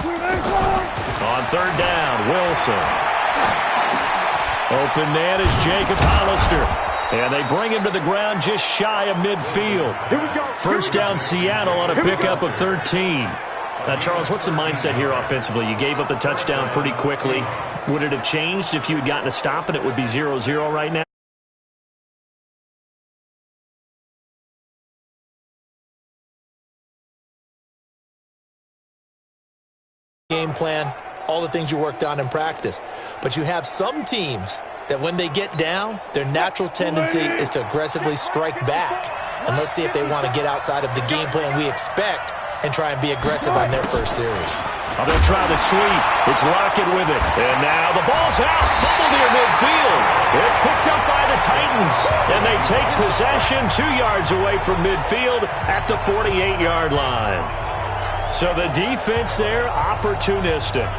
On third down, Wilson. Open man is Jacob Hollister. And they bring him to the ground just shy of midfield. First down, Seattle on a pickup of 13. Now, Charles, what's the mindset here offensively? You gave up the touchdown pretty quickly. Would it have changed if you had gotten a stop and it would be 0-0 right now? Game plan, all the things you worked on in practice. But you have some teams that when they get down, their natural tendency is to aggressively strike back. And let's see if they want to get outside of the game plan we expect and try and be aggressive on their first series. They'll try the sweep. It's Lockett with it. And now the ball's out. Fumble near midfield. It's picked up by the Titans. And they take possession 2 yards away from midfield at the 48-yard line. So the defense there, opportunistic.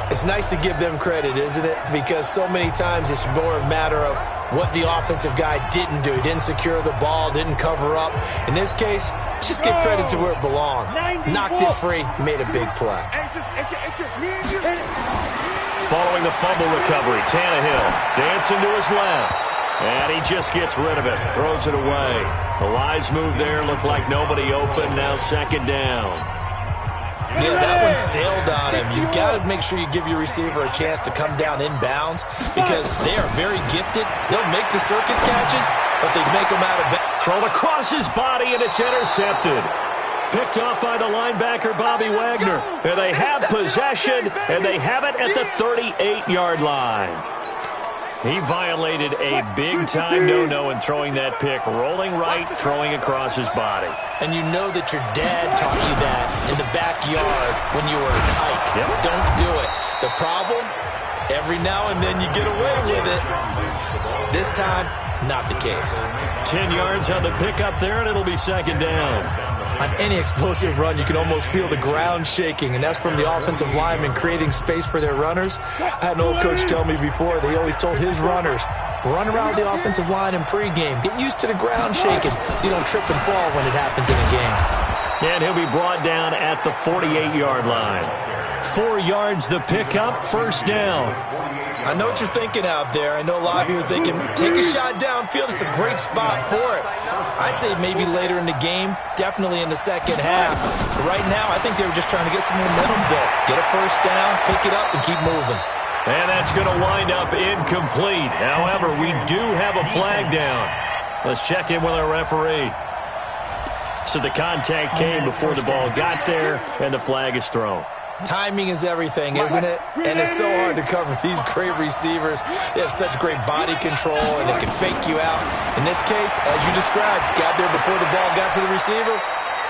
It's nice to give them credit, isn't it? Because so many times it's more a matter of what the offensive guy didn't do. He didn't secure the ball, didn't cover up. In this case, just give credit to where it belongs. Knocked it free, made a big play. Following the fumble recovery, Tannehill dancing to his left. And he just gets rid of it, throws it away. The Lions move there, look like nobody open, now second down. Yeah, that one sailed on him. You've got to make sure you give your receiver a chance to come down inbounds because they are very gifted. They'll make the circus catches, but they make them out of bounds. Thrown across his body, and it's intercepted. Picked off by the linebacker, Bobby Wagner. And they have possession, and they have it at the 38-yard line. He violated a big-time no-no in throwing that pick. Rolling right, throwing across his body. And you know that your dad taught you that in the backyard when you were tight. Yep. Don't do it. The problem, every now and then you get away with it. This time, not the case. 10 yards on the pickup there, and it'll be second down. On any explosive run, you can almost feel the ground shaking, and that's from the offensive linemen creating space for their runners. I had an old coach tell me before, they always told his runners, run around the offensive line in pregame. Get used to the ground shaking so you don't trip and fall when it happens in a game. And he'll be brought down at the 48-yard line. 4 yards the pickup, first down. I know what you're thinking out there. I know a lot of you are thinking, take a shot downfield. It's a great spot for it. I'd say maybe later in the game, definitely in the second half. But right now, I think they were just trying to get some momentum built. Get a first down, pick it up, and keep moving. And that's going to wind up incomplete. However, we do have a flag down. Let's check in with our referee. So the contact came before the ball got there, and the flag is thrown. Timing is everything, isn't it? And it's so hard to cover these great receivers. They have such great body control, and they can fake you out. In this case, as you described, got there before the ball got to the receiver.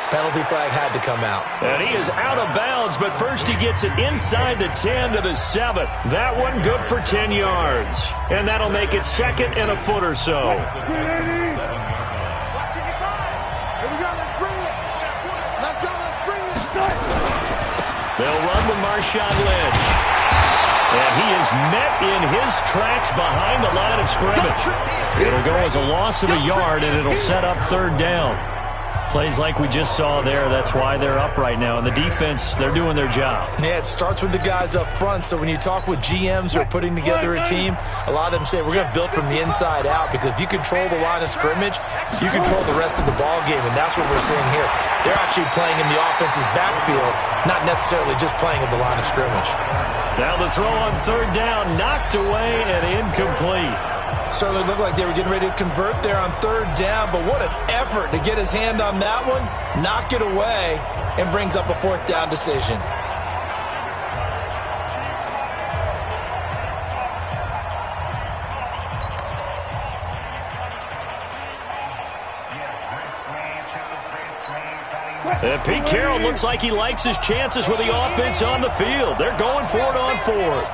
Penalty flag had to come out. And he is out of bounds, but first he gets it inside the 10 to the 7. That one good for 10 yards. And that'll make it second and a foot or so. They'll run with Marshawn Lynch. And he is met in his tracks behind the line of scrimmage. It'll go as a loss of a yard, and it'll set up third down. Plays like we just saw there. That's why they're up right now. And the defense, they're doing their job. Yeah, it starts with the guys up front. So when you talk with GMs who are putting together a team, a lot of them say we're going to build from the inside out because if you control the line of scrimmage, you control the rest of the ball game, and that's what we're seeing here. They're actually playing in the offense's backfield, not necessarily just playing at the line of scrimmage. Now the throw on third down, knocked away and incomplete. Certainly looked like they were getting ready to convert there on third down, but what an effort to get his hand on that one, knock it away, and brings up a fourth down decision. And Pete Carroll looks like he likes his chances with the offense on the field. They're going for it on fourth.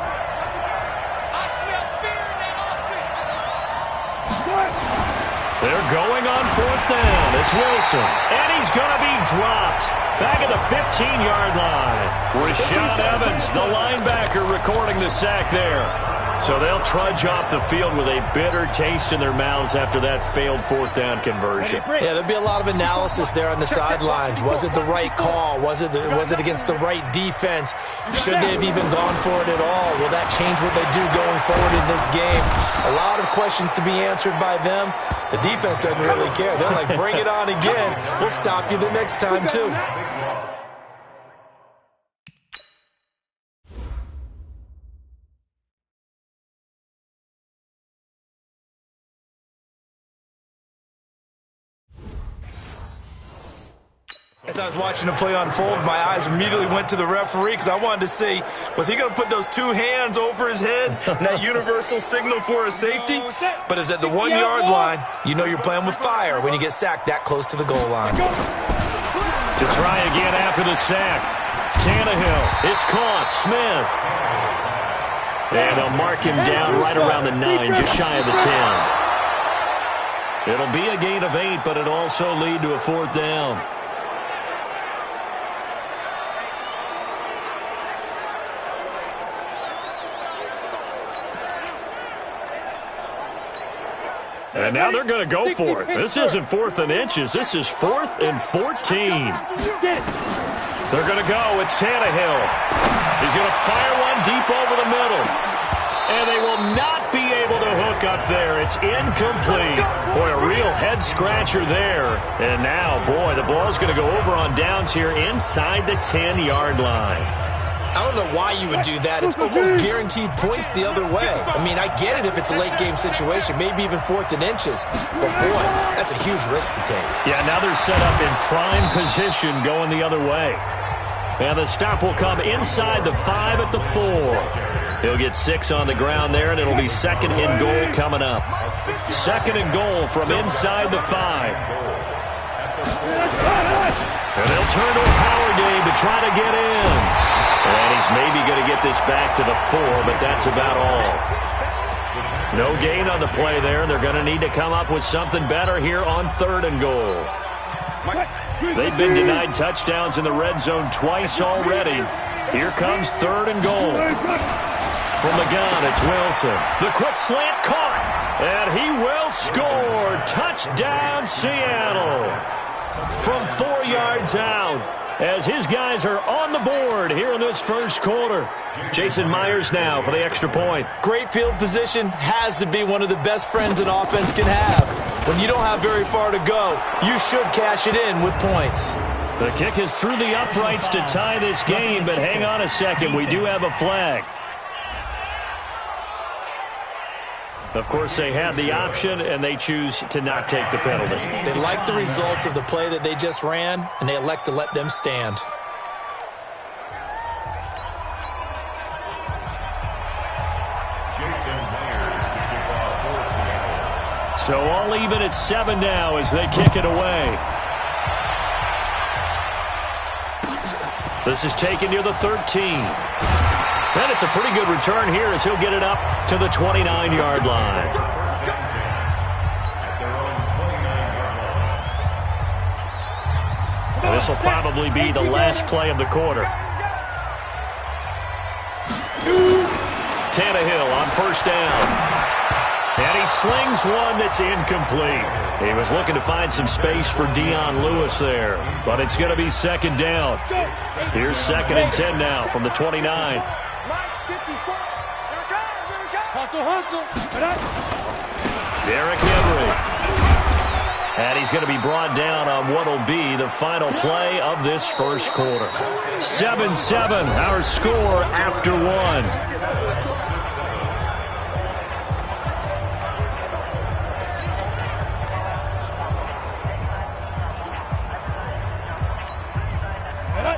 They're going on fourth down. It's Wilson. And he's going to be dropped. Back at the 15-yard line. Rashad Evans, the linebacker, recording the sack there. So they'll trudge off the field with a bitter taste in their mouths after that failed fourth down conversion. Yeah, there'll be a lot of analysis there on the sidelines. Was it the right call? Was it against the right defense? Should they have even gone for it at all? Will that change what they do going forward in this game? A lot of questions to be answered by them. The defense doesn't really care. They're like, bring it on again. We'll stop you the next time, too. As I was watching the play unfold, my eyes immediately went to the referee because I wanted to see, was he going to put those two hands over his head and that universal signal for a safety? But it's at the 1 yard line. You know you're playing with fire when you get sacked that close to the goal line. To try again after the sack. Tannehill. It's caught. Smith. And they'll mark him down right around the 9, just shy of the 10. It'll be a gain of 8, but it'll also lead to a fourth down. And now they're going to go for it. This isn't 4th and inches. This is 4th and 14. They're going to go. It's Tannehill. He's going to fire one deep over the middle. And they will not be able to hook up there. It's incomplete. Boy, a real head-scratcher there. And now, boy, the ball's going to go over on downs here inside the 10-yard line. I don't know why you would do that. It's almost guaranteed points the other way. I mean, I get it if it's a late-game situation, maybe even 4th and inches. But, boy, that's a huge risk to take. Yeah, now they're set up in prime position going the other way. And the stop will come inside the 5 at the 4. He'll get 6 on the ground there, and it'll be 2nd and goal coming up. 2nd and goal from inside the 5. And they'll turn to a power game to try to get in. And he's maybe going to get this back to the 4, but that's about all. No gain on the play there. They're going to need to come up with something better here on 3rd and goal. They've been denied touchdowns in the red zone twice already. Here comes 3rd and goal. From the gun, it's Wilson. The quick slant caught, and he will score. Touchdown, Seattle. From 4 yards out, as his guys are on the board here in this first quarter. Jason Myers now for the extra point. Great field position has to be one of the best friends an offense can have. When you don't have very far to go, you should cash it in with points. The kick is through the uprights to tie this game, but hang on a second. We do have a flag. Of course, they had the option, and they choose to not take the penalty. They like the results of the play that they just ran, and they elect to let them stand. So all even at 7 now as they kick it away. This is taken near the 13. And it's a pretty good return here as he'll get it up to the 29-yard line. And this will probably be the last play of the quarter. Tannehill on 1st down. And he slings one that's incomplete. He was looking to find some space for Dion Lewis there. But it's going to be 2nd down. Here's 2nd and 10 now from the 29. Derrick Henry. And he's going to be brought down on what will be the final play of this first quarter. 7-7, our score after 1.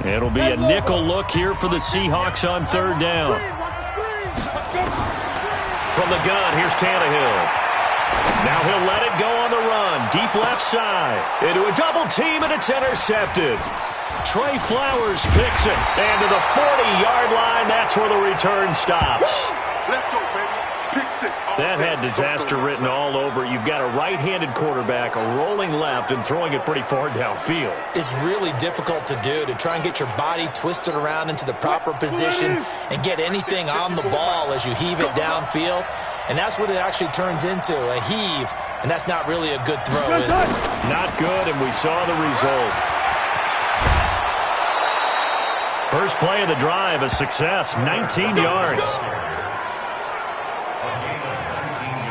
It'll be a nickel look here for the Seahawks on 3rd down. From the gun, here's Tannehill. Now he'll let it go on the run. Deep left side. Into a double team, and it's intercepted. Trey Flowers picks it. And to the 40-yard line, that's where the return stops. Let's go, baby. Pick That had disaster written all over it. You've got a right-handed quarterback, a rolling left, and throwing it pretty far downfield. It's really difficult to do, to try and get your body twisted around into the proper position and get anything on the ball as you heave it downfield. And that's what it actually turns into, a heave. And that's not really a good throw, is it? Not good, and we saw the result. First play of the drive, a success, 19 yards.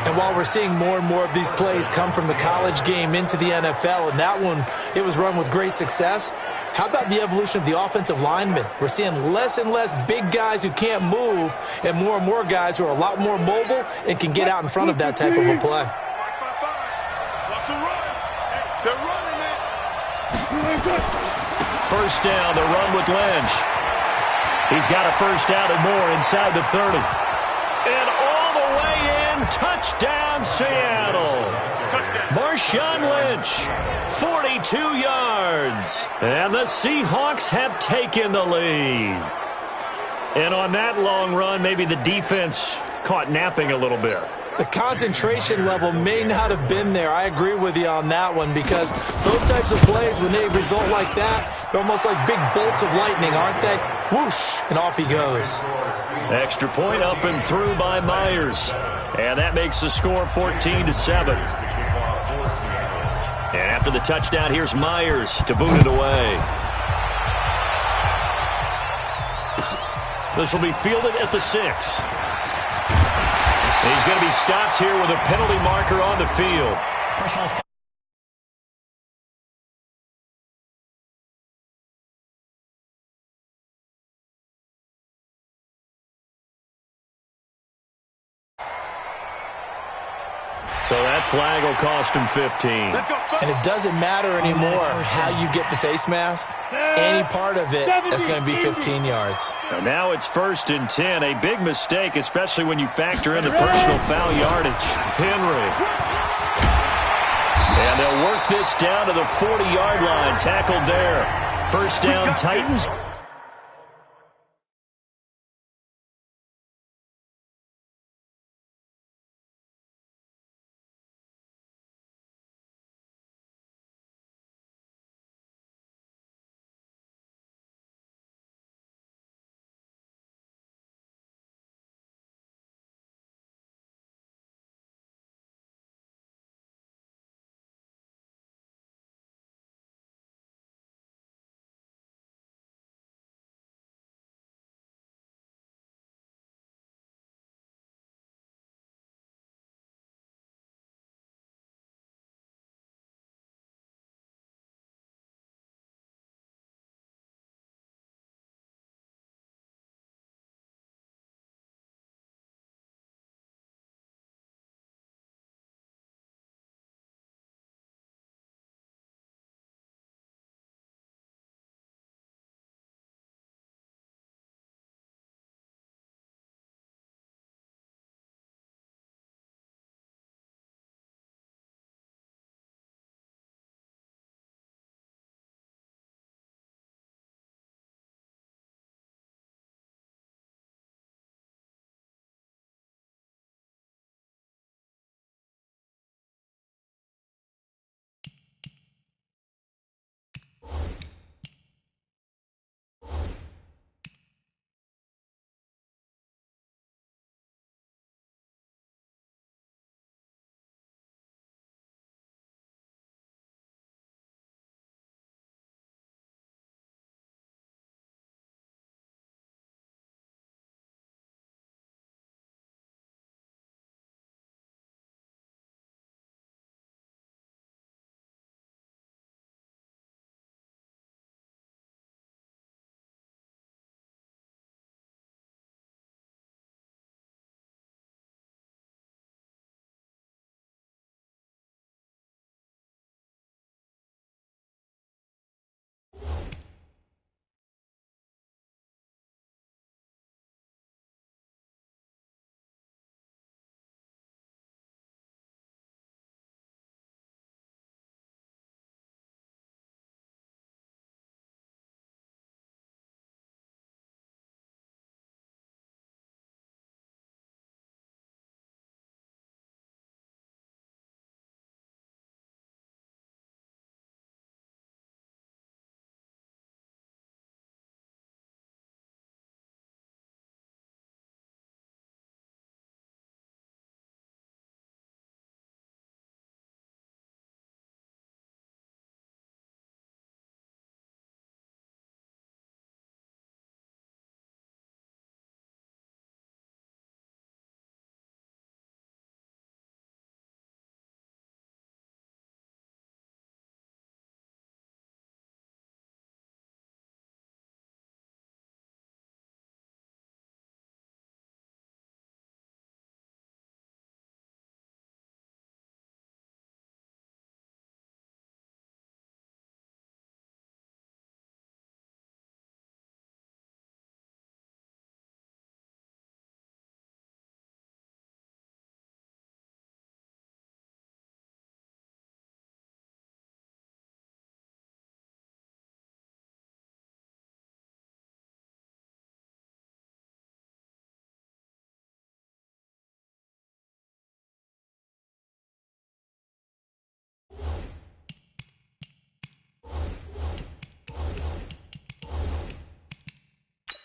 And while we're seeing more and more of these plays come from the college game into the NFL, and that one, it was run with great success, how about the evolution of the offensive linemen? We're seeing less and less big guys who can't move and more guys who are a lot more mobile and can get out in front of that type of a play. First down, the run with Lynch. He's got a first down and more inside the 30. And all the way in, touchdown Seattle. Marshawn Lynch, 42 yards. And the Seahawks have taken the lead. And on that long run, maybe the defense caught napping a little bit. The concentration level may not have been there. I agree with you on that one, because those types of plays, when they result like that, they're almost like big bolts of lightning, aren't they? Whoosh, and off he goes. Extra point up and through by Myers. And that makes the score 14-7. And after the touchdown, here's Myers to boot it away. This will be fielded at the 6. He's going to be stopped here with a penalty marker on the field. Personal foul. So that flag will cost him 15. And it doesn't matter anymore how you get the face mask. Any part of it, that's going to be 15 yards. Now it's 1st and 10. A big mistake, especially when you factor in the personal foul yardage. Henry. And they'll work this down to the 40-yard line. Tackled there. First down, Titans.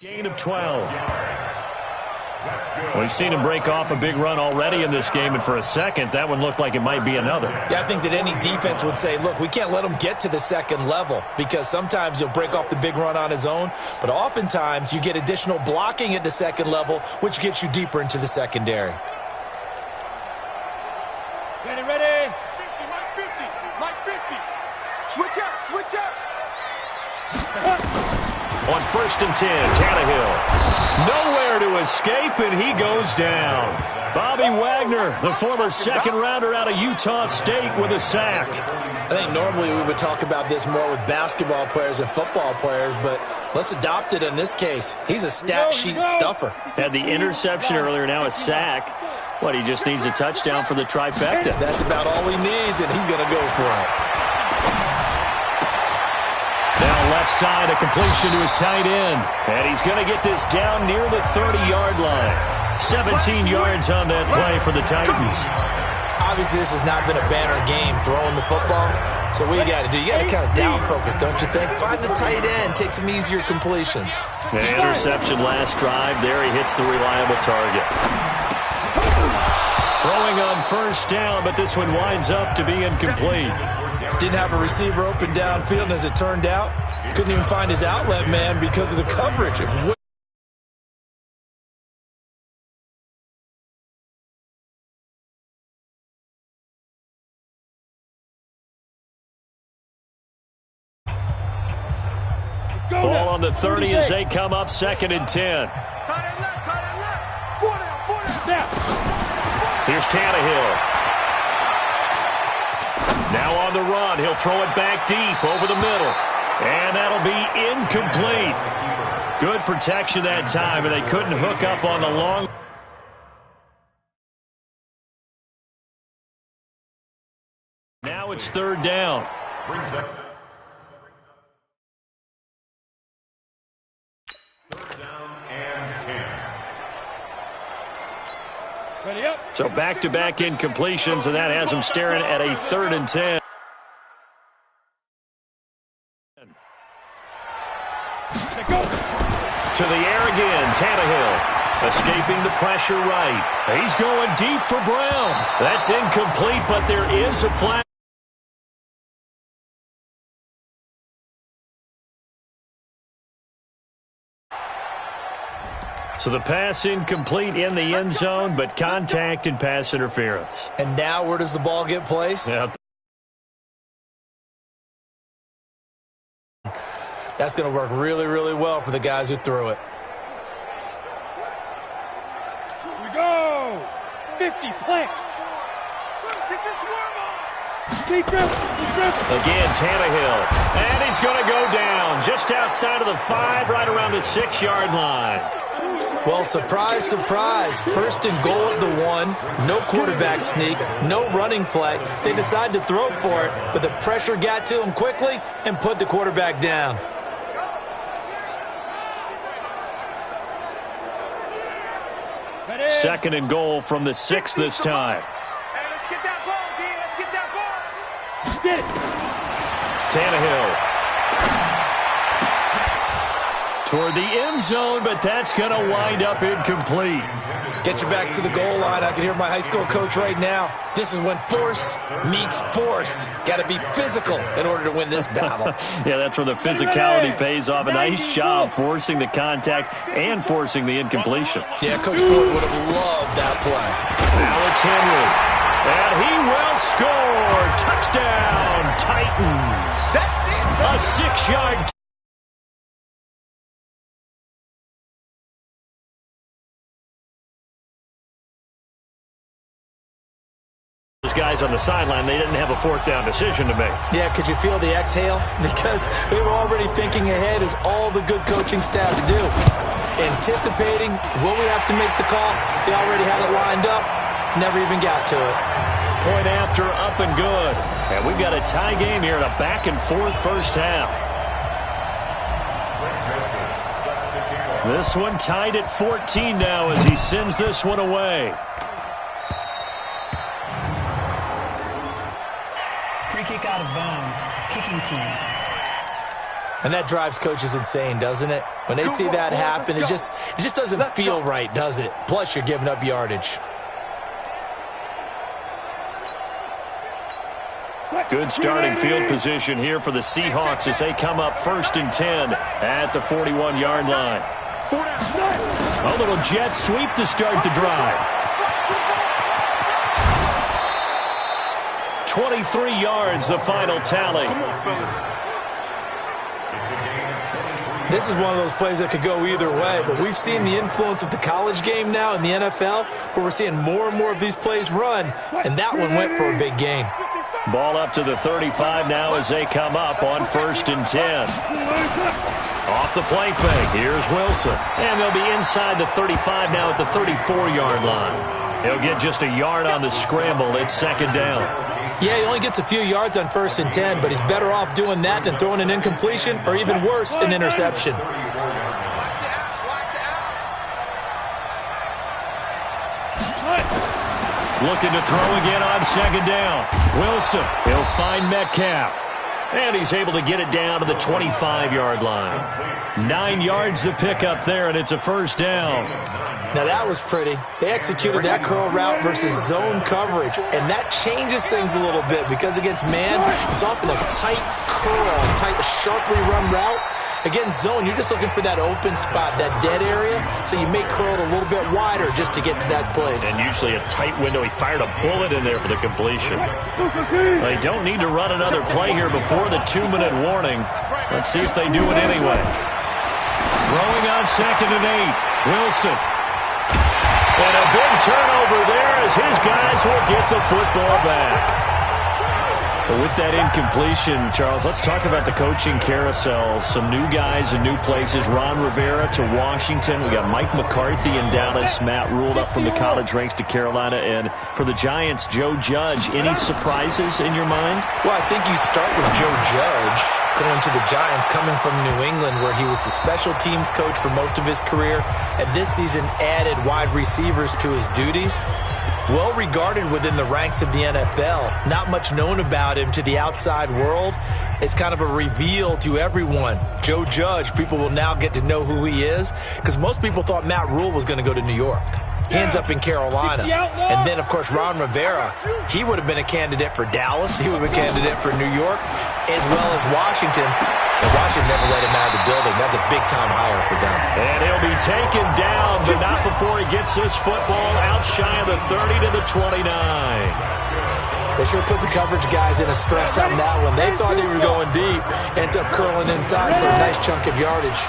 Gain of 12. We've seen him break off a big run already in this game, and for a second, that one looked like it might be another. Yeah, I think that any defense would say, look, we can't let him get to the second level because sometimes he'll break off the big run on his own, but oftentimes you get additional blocking at the second level, which gets you deeper into the secondary. Ready, ready. 50, Mike 50, Mike 50. Switch up, switch up. On 1st and 10, Tannehill. Nowhere to escape, and he goes down. Bobby Wagner, the former second-rounder out of Utah State, with a sack. I think normally we would talk about this more with basketball players and football players, but let's adopt it in this case. He's a stat sheet stuffer. Had the interception earlier, now a sack. What, he just needs a touchdown for the trifecta. That's about all he needs, and he's going to go for it. Now left side, a completion to his tight end. And he's going to get this down near the 30-yard line. 17 yards on that play for the Titans. Obviously, this has not been a banner game throwing the football. So what you got to do, you got to kind of down focus, don't you think? Find the tight end, take some easier completions. An interception last drive. There he hits the reliable target. Throwing on 1st down, but this one winds up to be incomplete. Didn't have a receiver open downfield, and as it turned out, couldn't even find his outlet man because of the coverage. Ball on the 30 as they come up 2nd and 10. Here's Tannehill. Now on the run, he'll throw it back deep over the middle. And that'll be incomplete. Good protection that time, and they couldn't hook up on the long. Now it's 3rd down. Ready up. So back-to-back incompletions, and that has him staring at a 3rd and 10. To the air again, Tannehill. Escaping the pressure right. He's going deep for Brown. That's incomplete, but there is a flag. So the pass incomplete in the end zone, but contact and pass interference. And now where does the ball get placed? Yep. That's going to work really, really well for the guys who threw it. Here we go. 50, plant. Again, Tannehill. And he's going to go down just outside of the 5, right around the 6-yard line. Well, surprise, surprise. 1st and goal at the 1. No quarterback sneak. No running play. They decide to throw for it, but the pressure got to him quickly and put the quarterback down. Ready. 2nd and goal from the 6 this time. Hey, let's get that ball, D. Let's get that ball. Get it. Tannehill. Toward the end zone, but that's going to wind up incomplete. Get your backs to the goal line. I can hear my high school coach right now. This is when force meets force. Got to be physical in order to win this battle. Yeah, that's where the physicality pays off. A nice job forcing the contact and forcing the incompletion. Yeah, Coach Ford would have loved that play. Now it's Henry. And he will score. Touchdown, Titans. A 6-yard. Guys on the sideline, they didn't have a 4th down decision to make. Yeah, could you feel the exhale? Because they were already thinking ahead, as all the good coaching staffs do. Anticipating, will we have to make the call? They already had it lined up, never even got to it. Point after, up and good. And we've got a tie game here in a back-and-forth first half. This one tied at 14 now as he sends this one away. Free kick out of bounds. Kicking team. And that drives coaches insane, doesn't it? When they see that happen, it just doesn't feel right, does it? Plus, you're giving up yardage. Good starting field position here for the Seahawks as they come up 1st and 10 at the 41-yard line. A little jet sweep to start the drive. 23 yards, the final tally. This is one of those plays that could go either way, but we've seen the influence of the college game now in the NFL, where we're seeing more and more of these plays run, and that one went for a big gain. Ball up to the 35 now as they come up on 1st and 10. Off the play fake, here's Wilson. And they'll be inside the 35 now at the 34-yard line. He'll get just a yard on the scramble. It's 2nd down. Yeah, he only gets a few yards on 1st and 10, but he's better off doing that than throwing an incompletion or even worse, an interception. Looking to throw again on 2nd down. Wilson, he'll find Metcalf. And he's able to get it down to the 25-yard line. 9 yards to pick up there, and it's a 1st down. Now that was pretty. They executed that curl route versus zone coverage, and that changes things a little bit because against man, it's often a tight curl, tight, sharply run route. Against zone, you're just looking for that open spot, that dead area, so you may curl it a little bit wider just to get to that place. And usually a tight window. He fired a bullet in there for the completion. They don't need to run another play here before the 2-minute warning. Let's see if they do it anyway. Throwing on 2nd and 8. Wilson. And a big turnover there as his guys will get the football back. But with that incompletion, Charles, let's talk about the coaching carousel. Some new guys in new places. Ron Rivera to Washington. We got Mike McCarthy in Dallas. Matt Rule up from the college ranks to Carolina. And for the Giants, Joe Judge. Any surprises in your mind? Well, I think you start with Joe Judge going to the Giants, coming from New England, where he was the special teams coach for most of his career, and this season added wide receivers to his duties. Well regarded within the ranks of the NFL. Not much known about him to the outside world. It's kind of a reveal to everyone. Joe Judge, people will now get to know who he is, because most people thought Matt Rule was going to go to New York. He ends up in Carolina. And then, of course, Ron Rivera, he would have been a candidate for Dallas. He would have been a candidate for New York, as well as Washington. And Washington never let him out of the building. That's a big-time hire for them. And he'll be taken down, but not before he gets this football out shy of the 30 to the 29. They sure put the coverage guys in a stress on that one. They thought he was going deep. Ends up curling inside for a nice chunk of yardage.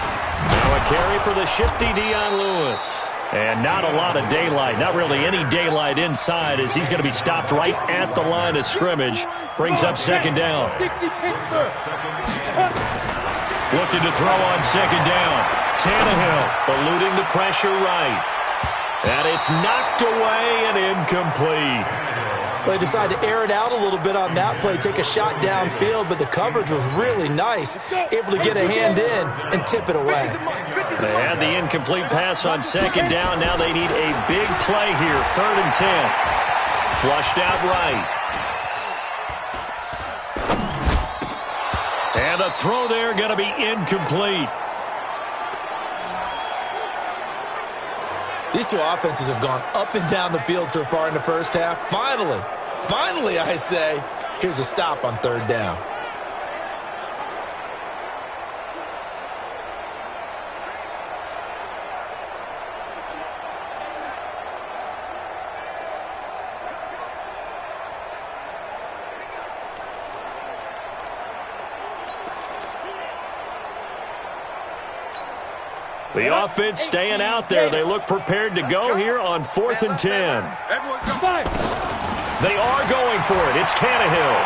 Now a carry for the shifty Dion Lewis. And not a lot of daylight, not really any daylight inside, as he's going to be stopped right at the line of scrimmage. Brings up 2nd down. Looking to throw on 2nd down. Tannehill eluding the pressure right. And it's knocked away and incomplete. They decided to air it out a little bit on that play, take a shot downfield, but the coverage was really nice, able to get a hand in and tip it away. They had the incomplete pass on 2nd down. Now they need a big play here, 3rd and 10. Flushed out right. And the throw there going to be incomplete. These two offenses have gone up and down the field so far in the first half. Finally, I say, here's a stop on 3rd down. The offense staying out there. They look prepared to go here on 4th and 10. They are going for it. It's Tannehill.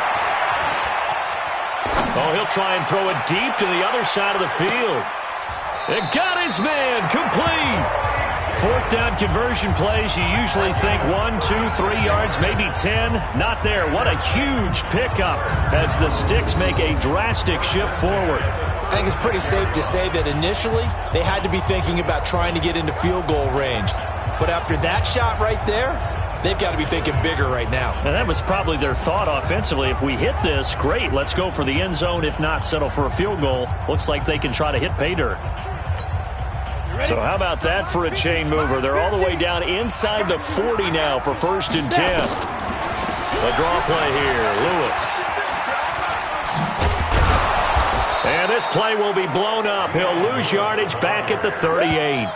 Oh, he'll try and throw it deep to the other side of the field. It got his man. Complete. 4th down conversion plays. You usually think 1, 2, 3 yards, maybe 10. Not there. What a huge pickup as the Sticks make a drastic shift forward. I think it's pretty safe to say that initially they had to be thinking about trying to get into field goal range. But after that shot right there, they've got to be thinking bigger right now. And that was probably their thought offensively. If we hit this, great. Let's go for the end zone. If not, settle for a field goal. Looks like they can try to hit pay dirt. So how about that for a chain mover? They're all the way down inside the 40 now for 1st and 10. A draw play here, Lewis. And this play will be blown up. He'll lose yardage back at the 38.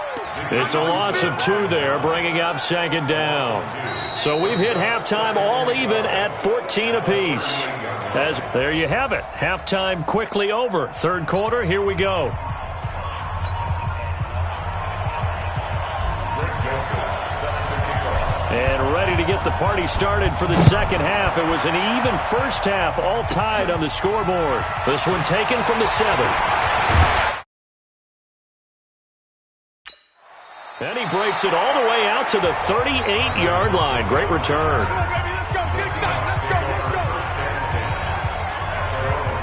It's a loss of 2 there, bringing up 2nd down. So we've hit halftime all even at 14 apiece. There you have it. Halftime quickly over. 3rd quarter, here we go. And ready to get the party started for the 2nd half. It was an even 1st half, all tied on the scoreboard. This one taken from the 7. And he breaks it all the way out to the 38-yard line. Great return.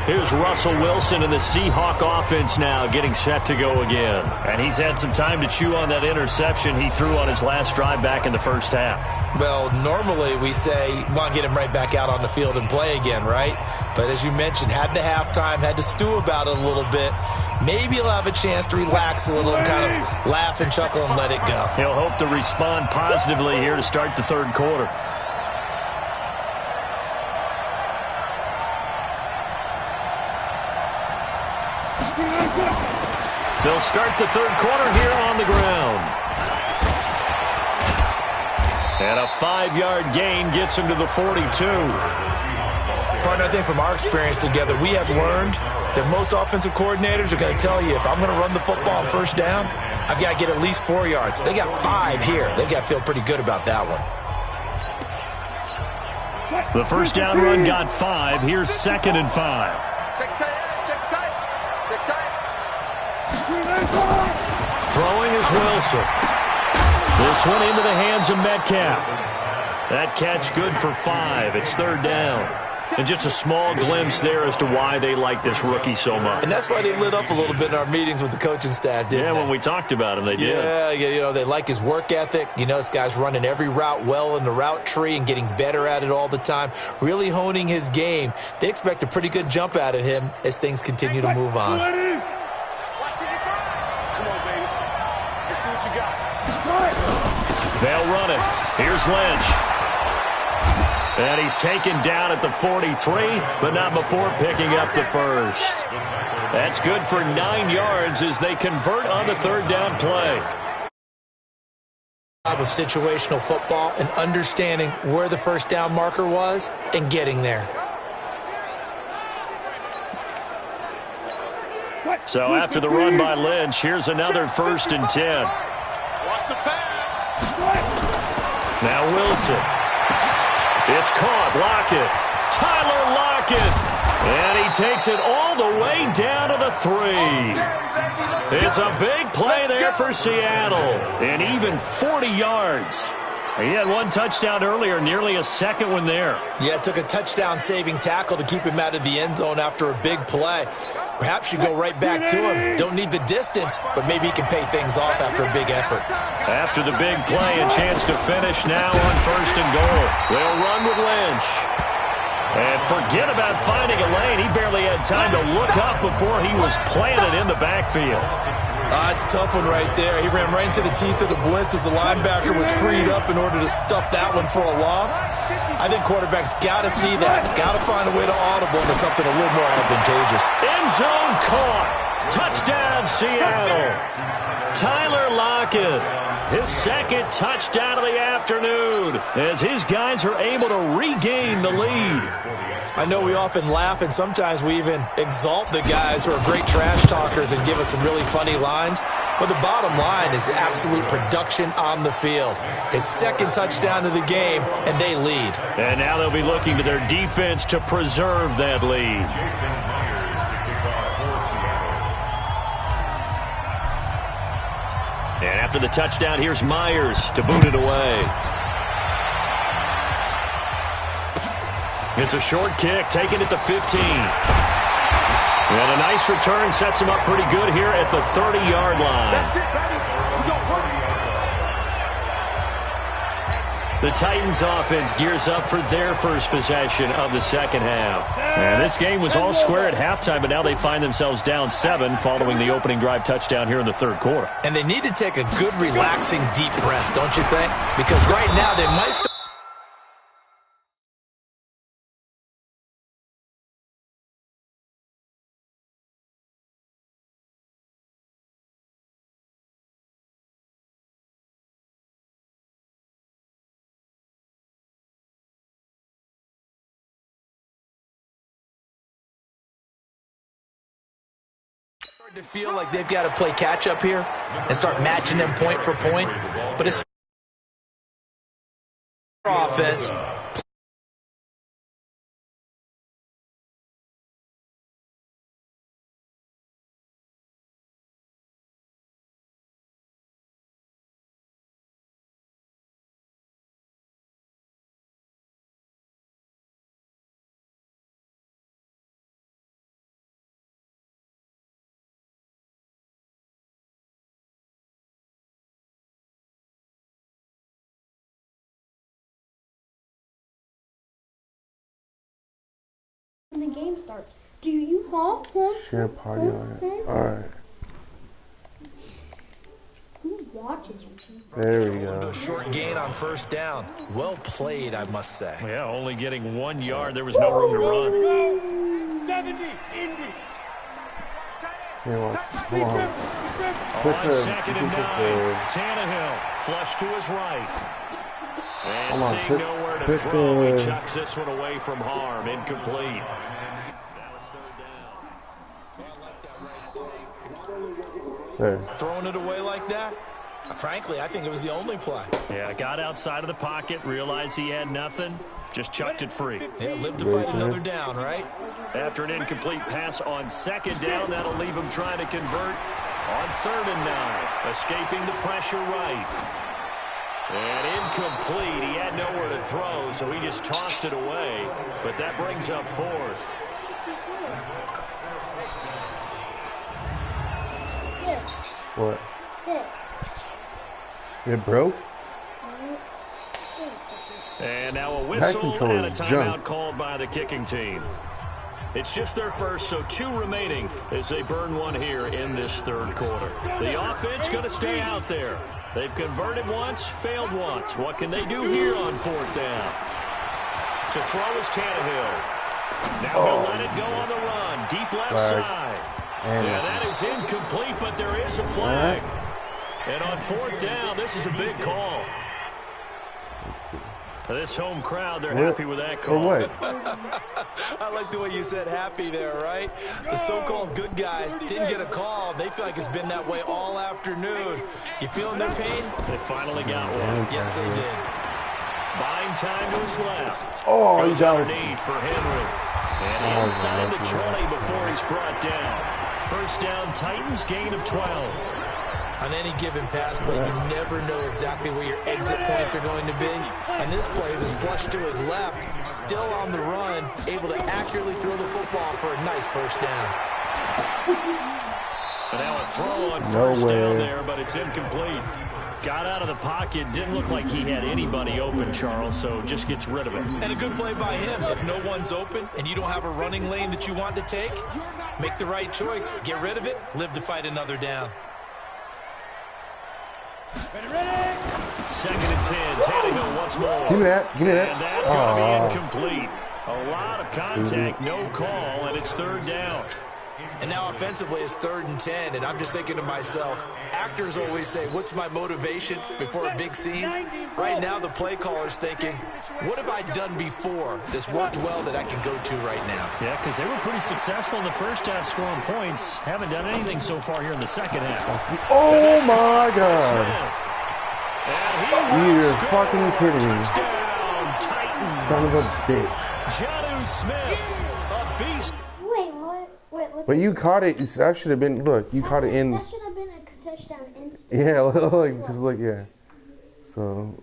Here's Russell Wilson in the Seahawk offense now getting set to go again. And he's had some time to chew on that interception he threw on his last drive back in the 1st half. Well, normally we say, want to get him right back out on the field and play again, right? But as you mentioned, had the halftime, had to stew about it a little bit. Maybe he'll have a chance to relax a little and kind of laugh and chuckle and let it go. He'll hope to respond positively here to start the 3rd quarter. They'll start the 3rd quarter here on the ground. And a 5-yard gain gets him to the 42. Partner, I think from our experience together, we have learned that most offensive coordinators are going to tell you, if I'm going to run the football on 1st down, I've got to get at least 4 yards. They got 5 here. They've got to feel pretty good about that one. The 1st down run got 5. Here's 2nd and 5. Throwing is Wilson. This one into the hands of Metcalf. That catch good for 5. It's 3rd down. And just a small glimpse there as to why they like this rookie so much. And that's why they lit up a little bit in our meetings with the coaching staff, didn't they? Yeah, when we talked about him, they did. Yeah, you know, they like his work ethic. You know, this guy's running every route well in the route tree and getting better at it all the time, really honing his game. They expect a pretty good jump out of him as things continue to move on. Come on, baby. Let's see what you got. They'll run it. Here's Lynch. And he's taken down at the 43, but not before picking up the 1st. That's good for 9 yards as they convert on the 3rd down play. With situational football and understanding where the 1st down marker was and getting there. So after the run by Lynch, here's another 1st and 10. Watch the pass. Now Wilson. It's caught. Lockett. Tyler Lockett. And he takes it all the way down to the 3. It's a big play there for Seattle. And even 40 yards. He had 1 touchdown earlier, nearly a 2nd one there. Yeah, it took a touchdown-saving tackle to keep him out of the end zone after a big play. Perhaps you go right back to him. Don't need the distance, but maybe he can pay things off after a big effort. After the big play, a chance to finish now on 1st and goal. They'll run with Lynch. And forget about finding a lane. He barely had time to look up before he was planted in the backfield. It's a tough one right there. He ran right into the teeth of the blitz as the linebacker was freed up in order to stuff that one for a loss. I think quarterbacks got to see that. Got to find a way to audible into something a little more advantageous. End zone caught. Touchdown, Seattle. Tyler Lockett, his 2nd touchdown of the afternoon as his guys are able to regain the lead. I know we often laugh and sometimes we even exalt the guys who are great trash talkers and give us some really funny lines. But the bottom line is absolute production on the field. His 2nd touchdown of the game, and they lead. And now they'll be looking to their defense to preserve that lead. And after the touchdown, here's Myers to boot it away. It's a short kick, taken at the 15. And a nice return sets him up pretty good here at the 30-yard line. The Titans offense gears up for their first possession of the second half. And this game was all square at halftime, but now they find themselves down 7 following the opening drive touchdown here in the third quarter. And they need to take a good, relaxing, deep breath, don't you think? Because right now they might start. To feel like they've got to play catch up here and start matching them point for point, but it's offense. When the game starts, do you honk? Share party on it. Alright. Who watches you? There we go. A short gain on first down. Well played, I must say. Yeah, only getting 1 yard. There was no room to run. 70, Indy. Come on. On second and 9, Tannehill flush to his right. And seeing nowhere to throw, he chucks this one away from harm. Incomplete. There. Throwing it away like that? Frankly, I think it was the only play. Yeah, got outside of the pocket, realized he had nothing, just chucked it free. Yeah, live to fight another down, right? After an incomplete pass on second down, that'll leave him trying to convert on 3rd and 9, escaping the pressure right. And incomplete. He had nowhere to throw, so he just tossed it away. But that brings up 4th. What? It broke? And now a whistle and a timeout junk. called by the kicking team. It's just their first, so 2 remaining as they burn one here in this third quarter. The offense going to stay out there. They've converted once, failed once. What can they do here on 4th down? To throw is Tannehill. Now he'll let it go on the run. Deep left side. Yeah, that is incomplete, but there is a flag. And on 4th down, this is a big call. This home crowd, they're happy with that call. What? I like the way you said happy there, right? The so-called good guys didn't get a call. They feel like it's been that way all afternoon. You feeling their pain? They finally got one. Yes, they did. Buying time to his left. Oh, he's out. Need for Henry. And inside the 20 before he's brought down. First down, Titans, gain of 12. On any given pass play, you never know exactly where your exit points are going to be. And this play was flushed to his left, still on the run, able to accurately throw the football for a nice first down. And now a throw on first down there, but it's incomplete. Got out of the pocket, didn't look like he had anybody open, Charles, so just gets rid of it. And a good play by him. If no one's open and you don't have a running lane that you want to take, make the right choice. Get rid of it, live to fight another down. Second and 10, Tannehill once more. Give me that. Give me that. And that's going to be incomplete. A lot of contact, no call, and it's 3rd down. And now offensively it's 3rd and 10, and I'm just thinking to myself, actors always say, what's my motivation before a big scene? Right now the play caller's thinking, what have I done before this worked well that I can go to right now? Yeah, because they were pretty successful in the first half scoring points. Haven't done anything so far here in the second half. Oh, my God. You're fucking kidding me. Titans. Son of a bitch. Jonnu Smith, a beast. Wait, what? Wait, But you caught it. That should have been, look, you caught it in. That should have been a touchdown instant. Yeah, like, because, look, yeah. So.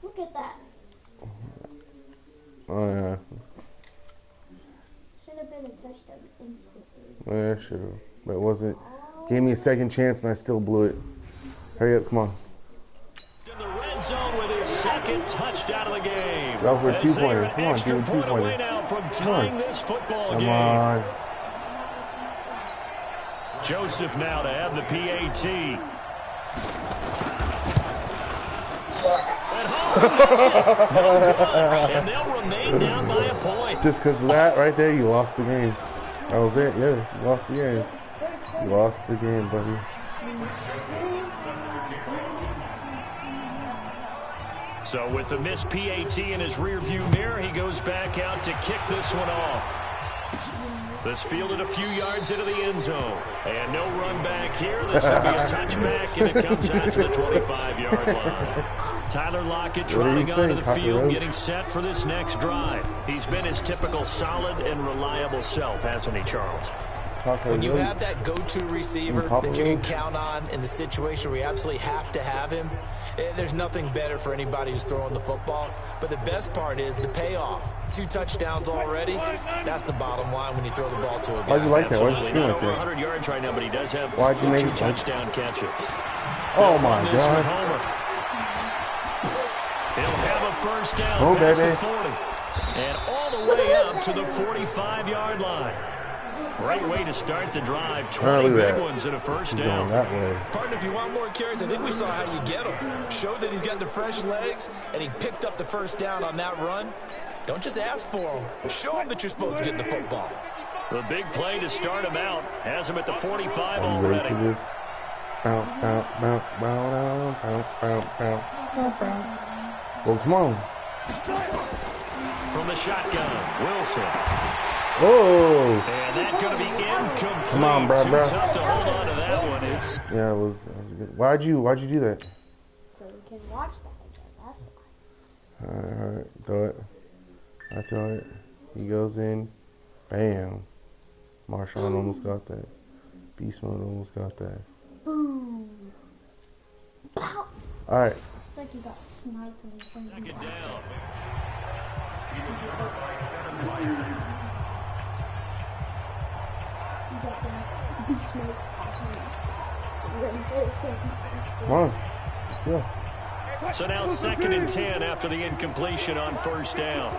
Look at that. Oh, yeah. Should have been a touchdown instantly. Yeah, should have. But it wasn't. Gave me a second chance and I still blew it. Hurry up, come on. In the red zone with his second get touched out of the game. Go for a As two-pointer. they are Come on, extra dude, point away two-pointer. now from Come tying on. this football Come game. on. Joseph now to have the PAT. And and they'll remain down by a point. Just because of that right there, you lost the game. That was it. Yeah, you lost the game. You lost the game, buddy. So with the missed PAT in his rearview mirror, he goes back out to kick this one off. This fielded a few yards into the end zone. And no run back here. This will be a touchback, and it comes out to the 25-yard line. Tyler Lockett trotting onto the field, getting set for this next drive. He's been his typical solid and reliable self, hasn't he, Charles? When you have that go-to receiver that you can count on in the situation where you absolutely have to have him, there's nothing better for anybody who's throwing the football. But the best part is the payoff. 2 touchdowns already. That's the bottom line when you throw the ball to a guy. Why'd you like that? Why'd you Absolutely. spin Not like over that? 100 yards right now, but he does have Why'd you make 2 it? touchdown catches. Oh my This with God. Homer. He'll have a first down Oh, past baby. the 40. And all the way up to the 45-yard line. Great way to start the drive. 20 look at big that. ones and a first He's down. going that way. Partner, if you want more carries, I think we saw how you get him. Showed that he's got the fresh legs, and he picked up the first down on that run. Don't just ask for him. Show him that you're supposed to get the football. The big play to start him out. Has him at the 45 Are you ready already. for this? Bounce, bounce, bounce, bounce, bounce, bounce, bounce. Well, come on. From the shotgun, Wilson. Oh! And that's going to be incomplete. Come on, bro, Too bro. tough to hold on to that one. It's Yeah, it was good. Why'd you do that? So we can watch that again. That's why. Alright, throw it. I throw it. He goes in. Bam. Marshawn almost got that. Beast Mode almost got that. Boom. Pow. Alright. It's like you got sniped when you turned back it it down. Come on. Let's go. So now 2nd and 10 after the incompletion on first down.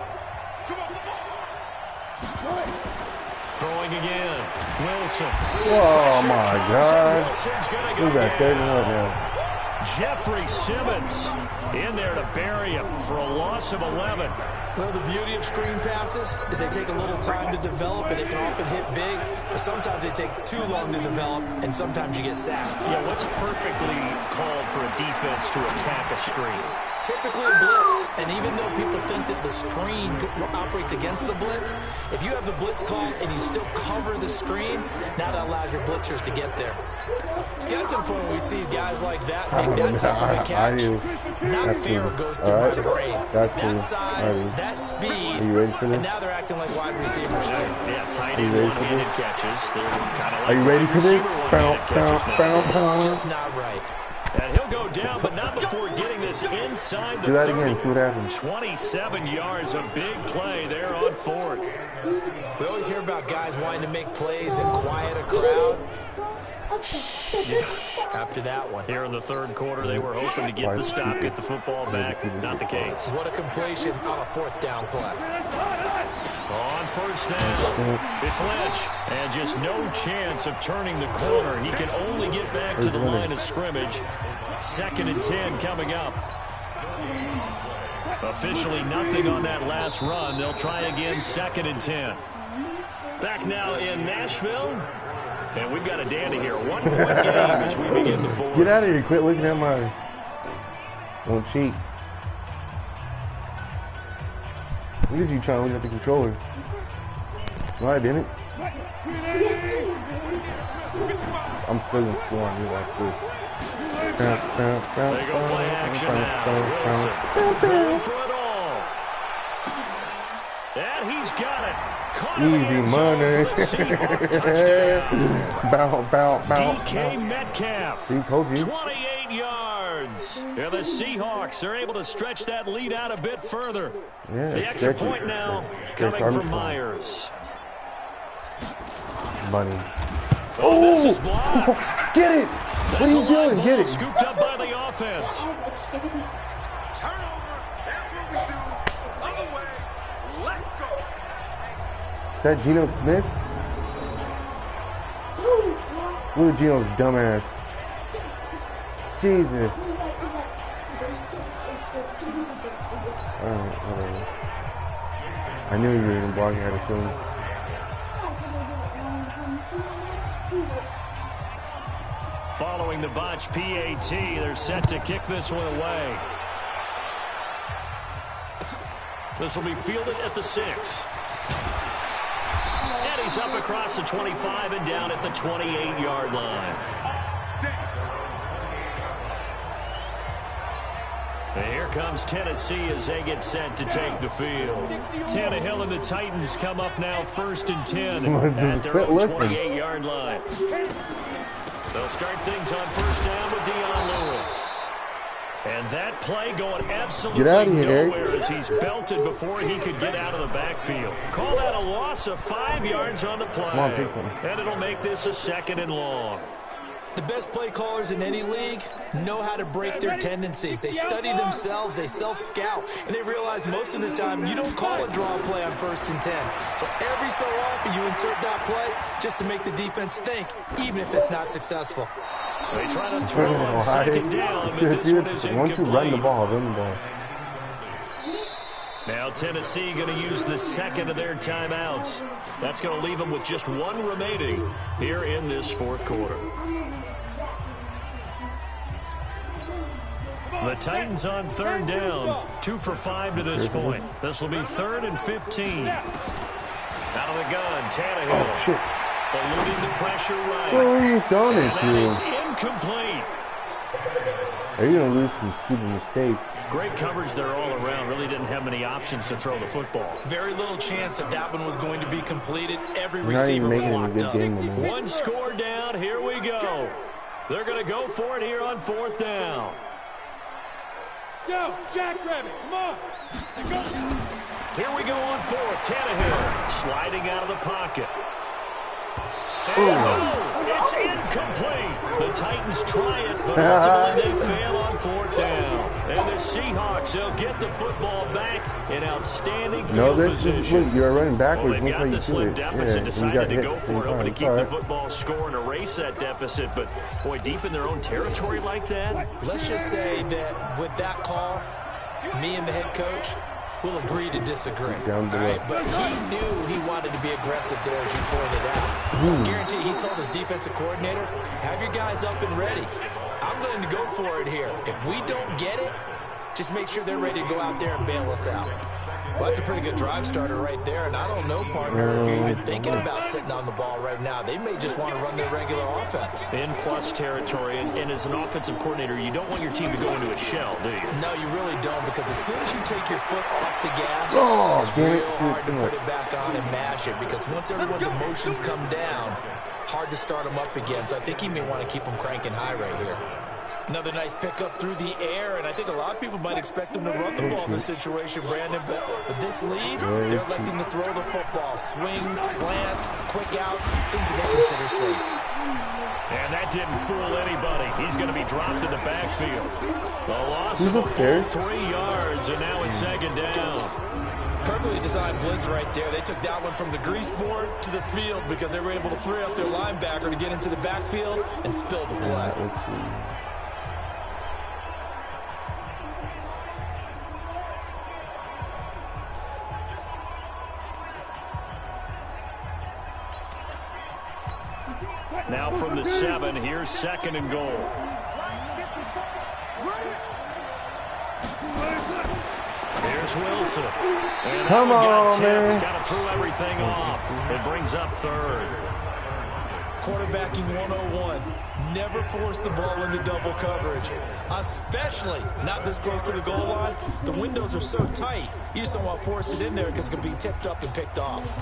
Throwing again. Wilson. Oh my God. Wilson's going to go Who's that? down. 31 now. Jeffrey Simmons in there to bury him for a loss of 11. Well, the beauty of screen passes is they take a little time to develop, and they can often hit big, but sometimes they take too long to develop, and sometimes you get sacked. Yeah, what's perfectly called for a defense to attack a screen? Typically a blitz, and even though people think that the screen operates against the blitz, if you have the blitz call and you still cover the screen, now that allows your blitzers to get there. It's got some fun when we see guys like that make that type of a catch. Not fear goes through my brain. That's that size, that speed, Are you ready for this? and now they're acting like wide receivers too. Yeah, tight Are you end ready for one-handed catches. They're kind of like Are you ready wide for this? receiver Bow, one-handed bow, catches bow, now. bow. Just not right. And he'll go down, but not before getting this inside the Do that 30. again. See what happens. 27 yards, a big play there on 4th. We always hear about guys wanting to make plays that quiet a crowd. After that one. Here in the 3rd quarter, they were hoping to get the stop, get the football back. Not the case. What a completion on a 4th down play. On first down, it's Lynch. And just no chance of turning the corner. He can only get back to the line of scrimmage. 2nd and 10 coming up. Officially nothing on that last run. They'll try again, 2nd and 10. Back now in Nashville. And we've got a dandy here. 1-point game as we begin the 4th. Get out of here. Quit looking at my... Don't cheat. Look at you trying to look at the controller. No, I didn't. I'm still going to score on you. Watch this. They go play action now. Wilson going for it all. And he's got it. Caught in the Easy end zone money. for the Seahawks touchdown. Bow, bow, bow. DK Metcalf. See, told you. 28 yards. Yeah, the Seahawks are able to stretch that lead out a bit further. Yeah, The extra stretch it. point now Stretch coming from Armstrong. Myers. Money. Oh, this is blocked. Get it. What That's are a you doing? live Get ball it. scooped up by the offense. Turnover Is that Geno Smith? Look at Geno's dumbass. Jesus. Alright, whatever. I knew you were going to block. I had a feeling. Following the botch PAT, they're set to kick this one away. This will be fielded at the 6. And he's up across the 25 and down at the 28-yard line. And here comes Tennessee as they get set to take the field. Tannehill and the Titans come up now 1st and 10 at their own 28-yard line. They'll start things on 1st down with Dion Lewis. And that play going absolutely nowhere as he's belted before he could get out of the backfield. Call that a loss of 5 yards on the play. And it'll make this a 2nd and long. The best play callers in any league know how to break their tendencies. They study themselves, they self-scout, and they realize most of the time you don't call a draw play on 1st and 10. So every so often you insert that play just to make the defense think, even if it's not successful. They try to throw on 2nd down, but this one is incomplete. Once you run the ball, run the ball. Now Tennessee going to use the 2nd of their timeouts. That's going to leave them with just 1 remaining here in this 4th quarter. The Titans on 3rd down, 2 for 5 to this point. This will be 3rd and 15. Out of the gun, Tannehill. Oh, shit. Eluding the pressure right. What are you throwing it That is incomplete. Are you going to lose some stupid mistakes? Great coverage there all around. Really didn't have many options to throw the football. Very little chance that that one was going to be completed. Every receiver was locked up. 1 score down. Here we go. They're going to go for it here on 4th down. Yo, Jackrabbit, come on. Here we go on 4th. Tannehill sliding out of the pocket. It's incomplete. The Titans try it, but ultimately they fail on 4th down. And the Seahawks, they'll get the football back in outstanding field position. You're running backwards. Well, they've got the slim deficit, decided to go for it, hoping to keep the football score and erase that deficit. But, boy, deep in their own territory like that. Let's just say that with that call, me and the head coach will agree to disagree. Right? But he knew he wanted to be aggressive there, as you pointed out. So I guarantee he told his defensive coordinator, have your guys up and ready. I'm going to go for it here. If we don't get it, just make sure they're ready to go out there and bail us out. Well, that's a pretty good drive starter right there. And I don't know, partner, if you're even thinking about sitting on the ball right now. They may just want to run their regular offense. In plus territory. And as an offensive coordinator, you don't want your team to go into a shell, do you? No, you really don't, because as soon as you take your foot off the gas, it's real hard to put it back on and mash it, because once everyone's emotions come down, hard to start them up again. So I think he may want to keep them cranking high right here. Another nice pickup through the air, and I think a lot of people might expect them to run the ball in this situation, Brandon, but with this lead, they're electing to throw the football. Swings, slants, quick outs, things that they consider safe. And that didn't fool anybody. He's going to be dropped in the backfield. The loss of a full 3 yards, and now it's 2nd down. Perfectly designed blitz right there. They took that one from the grease board to the field because they were able to free up their linebacker to get into the backfield and spill the play. Now from the 7, here's 2nd and goal. Here's Wilson. And come on, man. He's got to throw everything off. It brings up 3rd. Quarterbacking 101. Never force the ball into double coverage, especially not this close to the goal line. The windows are so tight, you just don't want to force it in there because it could be tipped up and picked off.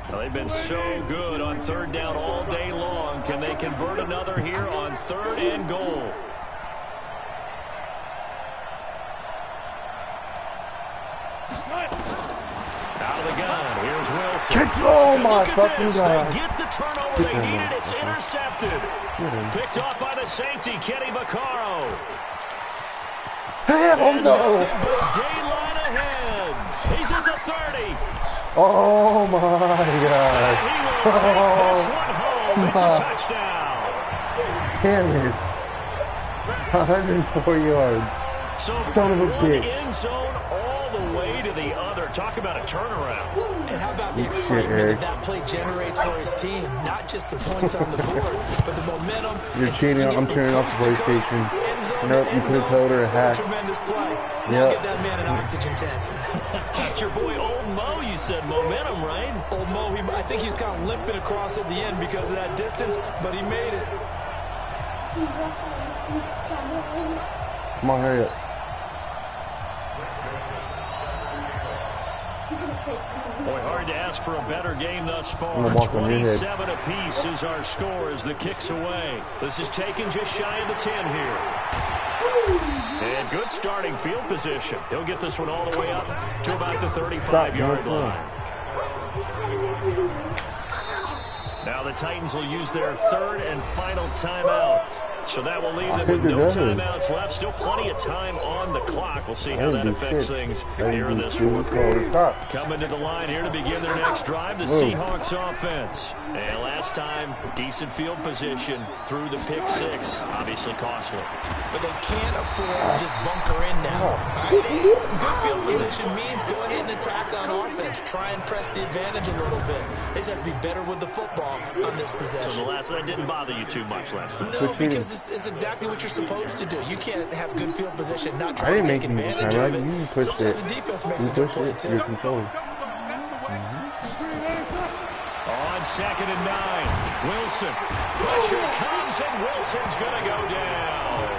Well, they've been so good on 3rd down all day long. Can they convert another here on 3rd and goal? Out of the gun. Here's Wilson. Oh, my fucking God. They get the turnover they needed. It's intercepted. Picked off by the safety, Kenny Vaccaro. Hell no. Dayline ahead. He's at the 30. Oh my And God. he will take this one home. It's a touchdown. Damn it. 104 yards. So Son of a one bitch. end zone all the way to the other. Talk about a turnaround. And how about the Good shit, excitement Eric. that play generates for his team? Not just the points on the board, but the momentum. You're and cheating. taking it I'm from turning off coast the to coast, PlayStation. end zone Nope, to you end could have zone. told her a What hack. tremendous play. Now Yep. get that man an oxygen tent. That's your boy Old Mo, you said. Momentum, right? Old Mo, I think he's kind of limping across at the end because of that distance, but he made it. Come on, hurry up. Boy, hard to ask for a better game thus far. I'm gonna walk on your head. 27 apiece is our score as the kick's away. This is taken just shy of the 10 here. And good starting field position. He'll get this one all the way up to about the 35-yard line. Now the Titans will use their third and final timeout. So that will leave them with no timeouts left. Still plenty of time on the clock. We'll see how that affects things here in this fourth quarter. Coming to the line here to begin their next drive, the Seahawks offense. And last time, decent field position through the pick six. Obviously costly. But they can't afford to just bunker in now. All right? Good field position means go ahead and attack on offense. Try and press the advantage a little bit. They just have to be better with the football on this possession. So the last that didn't bother you too much last time. No, because it's exactly what you're supposed to do. You can't have good field position, not try to didn't take make any advantage of it. You pushed Sometimes it. the defense makes You a good pushed play, it. too. You're controlling. On 2nd and 9, Wilson. Pressure comes, and Wilson's going to go down.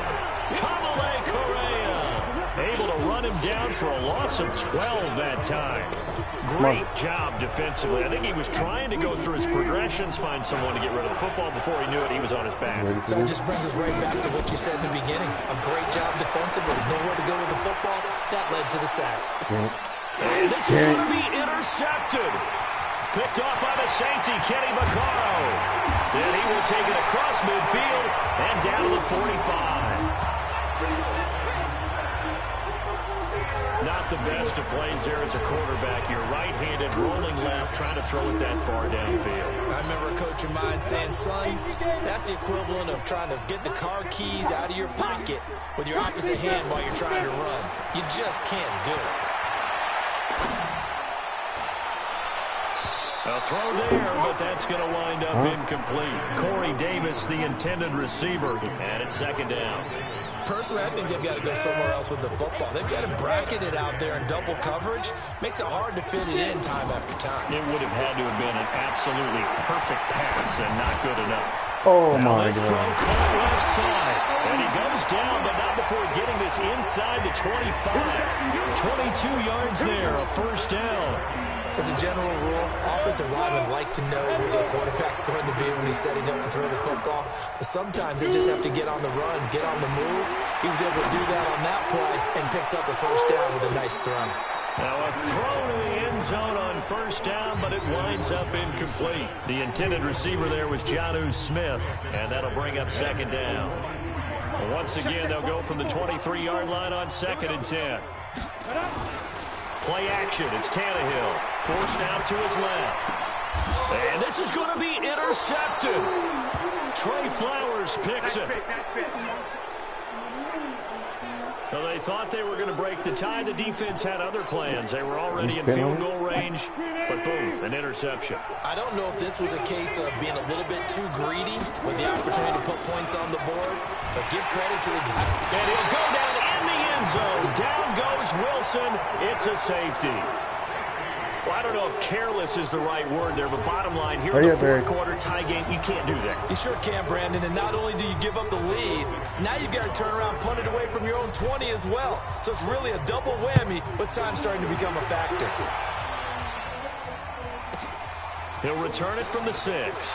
Kamale Correa able to run him down for a loss of 12 that time. Great job defensively. I think he was trying to go through his progressions, find someone to get rid of the football. Before he knew it, he was on his back. So it just brings us right back to what you said in the beginning. A great job defensively. Nowhere to go with the football. That led to the sack. And this is going to be intercepted. Picked off by the safety, Kenny Vaccaro. Then he will take it across midfield and down to the 45. Not the best of plays there as a quarterback. You're right-handed, rolling left, trying to throw it that far downfield. I remember a coach of mine saying, son, that's the equivalent of trying to get the car keys out of your pocket with your opposite hand while you're trying to run. You just can't do it. A throw there, but that's going to wind up incomplete. Corey Davis, the intended receiver, and it's 2nd down. Personally, I think they've got to go somewhere else with the football. They've got to bracket it out there in double coverage. Makes it hard to fit it in time after time. It would have had to have been an absolutely perfect pass and not good enough. Oh Now my this throw caught left side. And he goes down, but not before getting this inside the 25. 22 yards there, a 1st down. As a general rule, offensive linemen like to know where their quarterback's going to be when he's setting up to throw the football. But sometimes they just have to get on the run, get on the move. He was able to do that on that play and picks up a 1st down with a nice throw. Now a throw to the end zone on 1st down, but it winds up incomplete. The intended receiver there was Jonnu Smith, and that'll bring up 2nd down. And once again, they'll go from the 23-yard line on 2nd and 10. Play action. It's Tannehill. Forced out to his left. And this is going to be intercepted. Trey Flowers picks it. Well, they thought they were going to break the tie. The defense had other plans. They were already in field goal range, but boom, an interception. I don't know if this was a case of being a little bit too greedy with the opportunity to put points on the board, but give credit to the guy. And he'll go down in the end zone. Down goes Wilson. It's a safety. Well, I don't know if careless is the right word there, but bottom line, here in the 4th quarter tie game, you can't do that. You sure can, Brandon, and not only do you give up the lead, now you've got to turn around, punt it away from your own 20 as well. So it's really a double whammy with time starting to become a factor. He'll return it from the 6.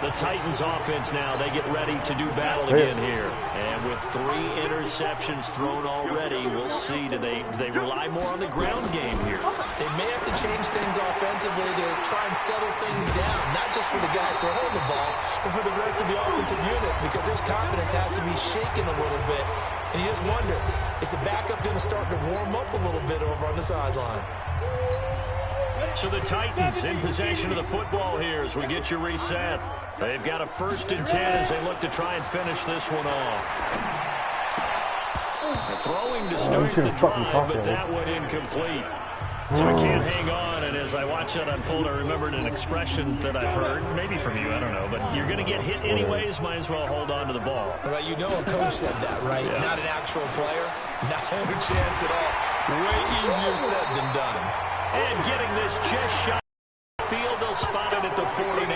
The Titans offense now, they get ready to do battle again here. And with 3 interceptions thrown already, we'll see, do they rely more on the ground game here? They may have to change things offensively to try and settle things down, not just for the guy throwing the ball, but for the rest of the offensive unit, because their confidence has to be shaken a little bit. And you just wonder, is the backup going to start to warm up a little bit over on the sideline? So the Titans in possession of the football here as we get you reset. They've got a 1st and 10 as they look to try and finish this one off. Throwing to start the drive, but that one incomplete. So I can't hang on, and as I watch that unfold, I remembered an expression that I've heard, maybe from you, I don't know, but you're going to get hit anyways, might as well hold on to the ball. Right, you know a coach said that, right? Yeah. Not an actual player. Not a chance at all. Way easier said than done. And getting this just shot field, they'll spot it at the 49.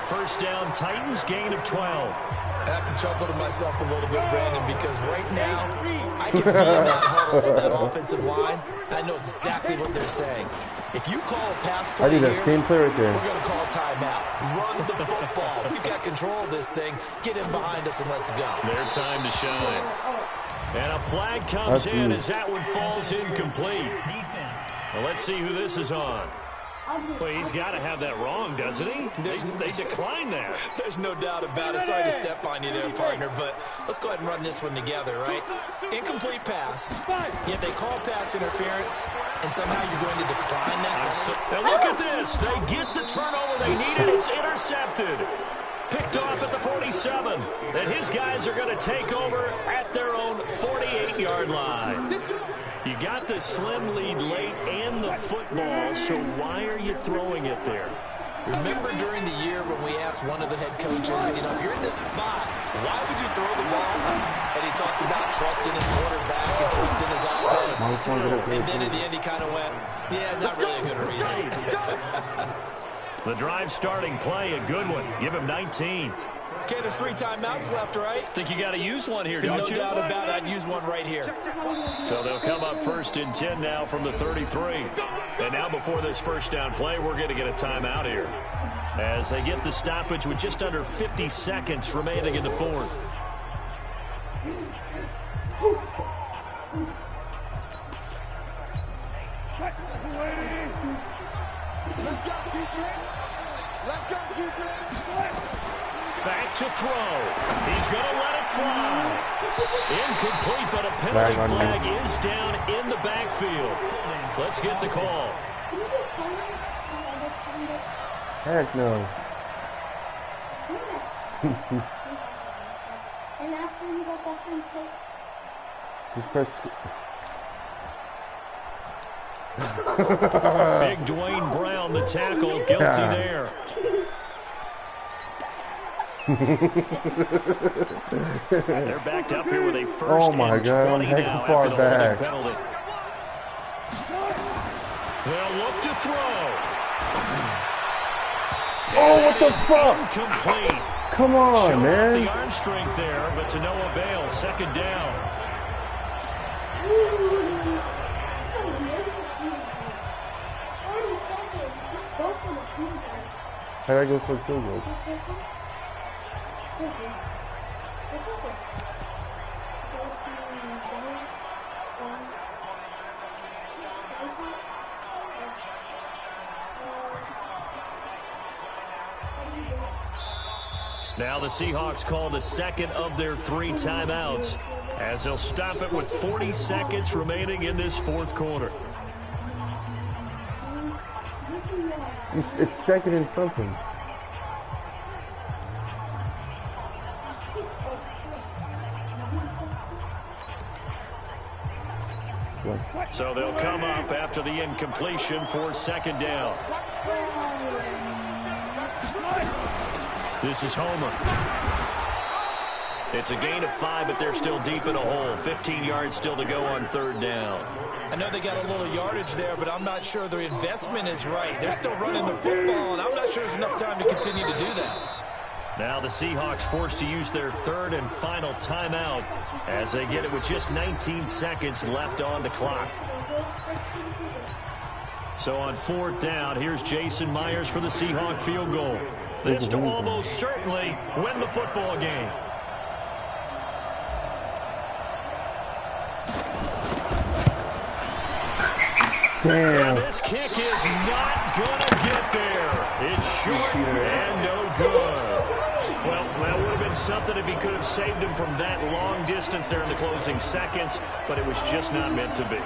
1st down, Titans, gain of 12. I have to chuckle to myself a little bit, Brandon, because right now I can be in that huddle with that offensive line, and I know exactly what they're saying. If you call a pass play I do that same play right there. We're going to call timeout. Run the football. We've got control of this thing. Get in behind us and let's go. Their time to shine. And a flag comes in as that one falls incomplete. Well, let's see who this is on. Well, he's got to have that wrong, doesn't he? They declined that. There's no doubt about it. Sorry to step on you there, partner, but let's go ahead and run this one together, right? Incomplete pass. Yet they call pass interference, and somehow you're going to decline that. Now look at this. They get the turnover they needed. It's intercepted. Picked off at the 47. And his guys are going to take over at their own 48-yard line. You got the slim lead late and the football, so why are you throwing it there? Remember during the year when we asked one of the head coaches, you know, if you're in this spot, why would you throw the ball? And he talked about trusting his quarterback and trusting his offense. And then in the end, he kind of went, yeah, not really a good reason. The drive starting play, a good one. Give him 19. Okay, there's 3 timeouts left, right? Think you got to use one here, don't you? No doubt about it. I'd use one right here. So they'll come up 1st and 10 now from the 33. And now before this 1st down play, we're going to get a timeout here as they get the stoppage with just under 50 seconds remaining in the 4th. Let's go, defense. Let's go, defense. Back to throw. He's going to let it fly. Incomplete, but a penalty flag is down in the backfield. Let's get the call. Heck no. Just press. Big Dwayne Brown, the tackle, guilty there. They're backed up here with a 1st and 20 now after the holding penalty. They'll look to throw. Oh, what the fuck? Incomplete. Come on, man. The arm strength there, but to no avail. 2nd down. How did I go for a field goal? Now the Seahawks call the 2nd of their 3 timeouts as they'll stop it with 40 seconds remaining in this 4th quarter. It's 2nd and something. So they'll come up after the incompletion for 2nd down. This is Homer. It's a gain of 5, but they're still deep in a hole. 15 yards still to go on 3rd down. I know they got a little yardage there, but I'm not sure their investment is right. They're still running the football, and I'm not sure there's enough time to continue to do that. Now the Seahawks forced to use their 3rd and final timeout as they get it with just 19 seconds left on the clock. So on 4th down, here's Jason Myers for the Seahawk field goal. this to almost certainly win the football game. Damn. And this kick is not going to get there. It's short and no good. Well, that would have been something if he could have saved him from that long distance there in the closing seconds, but it was just not meant to be.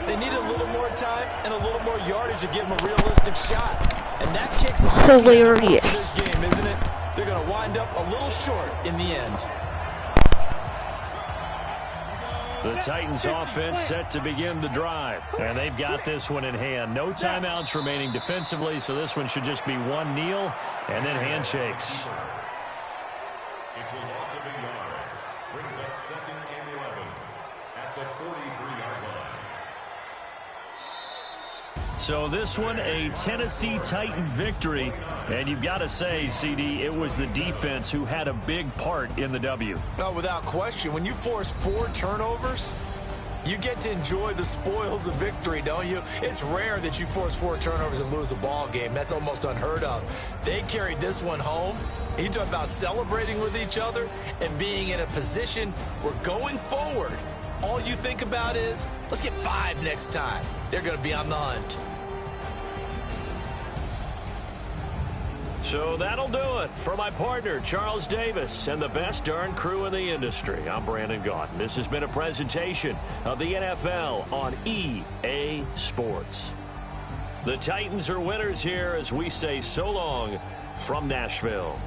They need a little more time and a little more yardage to give him a realistic shot. And that kick's hilarious. This game, isn't it? They're going to wind up a little short in the end. The Titans offense set to begin the drive, and they've got this one in hand. No timeouts remaining defensively, so this one should just be one kneel and then handshakes. It's a loss of a yard. Brings up 2nd and 11 at the 43-yard line. So this one, a Tennessee Titan victory. And you've got to say, CD, it was the defense who had a big part in the W. No, without question. When you force 4 turnovers, you get to enjoy the spoils of victory, don't you? It's rare that you force 4 turnovers and lose a ball game. That's almost unheard of. They carried this one home. You talk about celebrating with each other and being in a position where going forward, all you think about is, let's get 5 next time. They're going to be on the hunt. So that'll do it. For my partner, Charles Davis, and the best darn crew in the industry, I'm Brandon Gaudin. This has been a presentation of the NFL on EA Sports. The Titans are winners here as we say so long from Nashville.